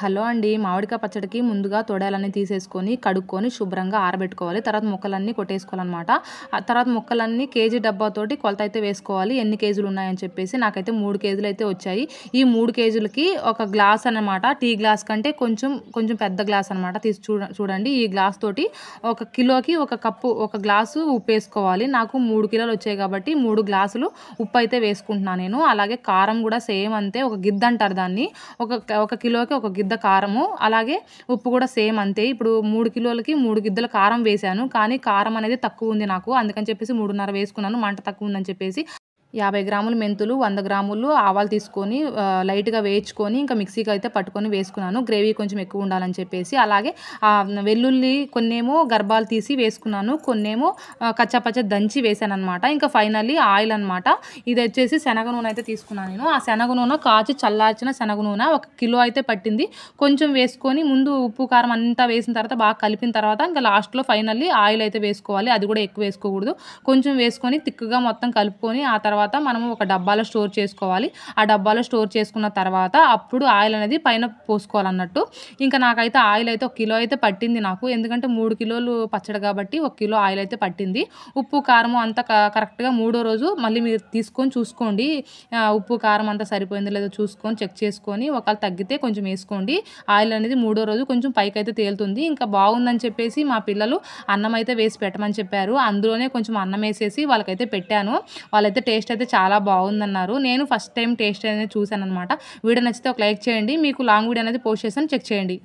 Hello అండి. మామిడికాయ పచ్చడికి ముందుగా తొడాలన్నీ తీసేసుకొని, కడుక్కొని, శుభ్రంగా ఆరబెట్టుకోవాలి. తర్వాత ముక్కలన్నీ కొట్టేసుకోవాలనమాట. ఆ తర్వాత ముక్కలన్నీ కేజీ డబ్బాతోటి కొలత అయితే వేసుకోవాలి. ఎన్ని కేజీలు ఉన్నాయని చెప్పేసి. నాకైతే 3 కేజీలయితే వచ్చాయి. ఈ 3 కేజీలకి ఒక గ్లాస్ అనమాట. టీ గ్లాస్ కంటే కొంచెం పెద్ద గ్లాస్ అనమాట. తీసి చూడండి. ఈ గ్లాస్ తోటి ఒక కిలోకి ఒక కప్పు ఒక గ్లాసు ఉప్పేసుకోవాలి. నాకు 3 కిలోలు వచ్చాయి కాబట్టి 3 గ్లాసులు ఉప్పయితే వేసుకుంటున్నాను నేను. అలాగే కారం కూడా సేమ్ అంతే. ఒక గిద్ద అంటారు దాన్ని. ఒక కిలోకి ఒక గిద్ద కారము, అలాగే ఉప్పు కూడా సేమ్ అంతే. ఇప్పుడు 3 కిలోలకి 3 గిద్దల కారం వేశాను. కానీ కారం అనేది తక్కువ ఉంది నాకు. అందుకని చెప్పేసి 3.5 వేసుకున్నాను. మంట తక్కువ ఉందని చెప్పేసి. 50 గ్రాములు మెంతులు, 100 గ్రాములు ఆవాలు తీసుకొని లైట్‌గా వేయించుకొని ఇంకా మిక్సీకి అయితే పట్టుకొని వేసుకున్నాను. గ్రేవీ కొంచెం ఎక్కువ ఉండాలని చెప్పేసి. అలాగే వెల్లుల్లి కొన్నేమో గర్భాలు తీసి వేసుకున్నాను. కొన్నేమో కచ్చాపచ్చా దంచి వేశాననమాట. ఇంకా ఫైనల్లీ ఆయిల్ అనమాట. ఇది వచ్చేసి శనగ నూనె అయితే తీసుకున్నాను నేను. ఆ శనగ నూనె కాచి చల్లార్చిన శనగ నూనె 1 కిలో అయితే పట్టింది. కొంచెం వేసుకొని ముందు ఉప్పు, కారం అంతా వేసిన తర్వాత బాగా కలిపిన తర్వాత ఇంకా లాస్ట్‌లో ఫైనల్లీ ఆయిల్ అయితే వేసుకోవాలి. అది కూడా ఎక్కువ వేసుకోకూడదు. కొంచెం వేసుకొని తిక్కుగా మొత్తం కలుపుకొని ఆ తర్వాత మనము ఒక డబ్బాలో స్టోర్ చేసుకోవాలి. ఆ డబ్బాలో స్టోర్ చేసుకున్న తర్వాత అప్పుడు ఆయిల్ అనేది పైన పోసుకోవాలన్నట్టు. ఇంకా నాకైతే ఆయిల్ అయితే 1 కిలో అయితే పట్టింది నాకు. ఎందుకంటే 3 కిలోలు పచ్చడి కాబట్టి 1 కిలో ఆయిల్ అయితే పట్టింది. ఉప్పు, కారం అంతా కరెక్ట్‌గా మూడో రోజు మళ్ళీ మీరు తీసుకొని చూసుకోండి. ఉప్పు, కారం అంతా సరిపోయిందో లేదో చూసుకొని చెక్ చేసుకొని ఒకవేళ తగ్గితే కొంచెం వేసుకోండి. ఆయిల్ అనేది మూడో రోజు కొంచెం పైకైతే తేలుతుంది. ఇంకా బాగుందని చెప్పేసి మా పిల్లలు అన్నం అయితే వేసి పెట్టమని చెప్పారు. అందులోనే కొంచెం అన్నం వేసేసి వాళ్ళకైతే పెట్టాను. వాళ్ళైతే టేస్ట్ అయితే చాలా బాగుందన్నారు. నేను ఫస్ట్ టైం టేస్ట్ అనేది చూశాననమాట. వీడియో నచ్చితే ఒక లైక్ చేయండి. మీకు లాంగ్ వీడియో అనేది పోస్ట్ చేశాను, చెక్ చేయండి.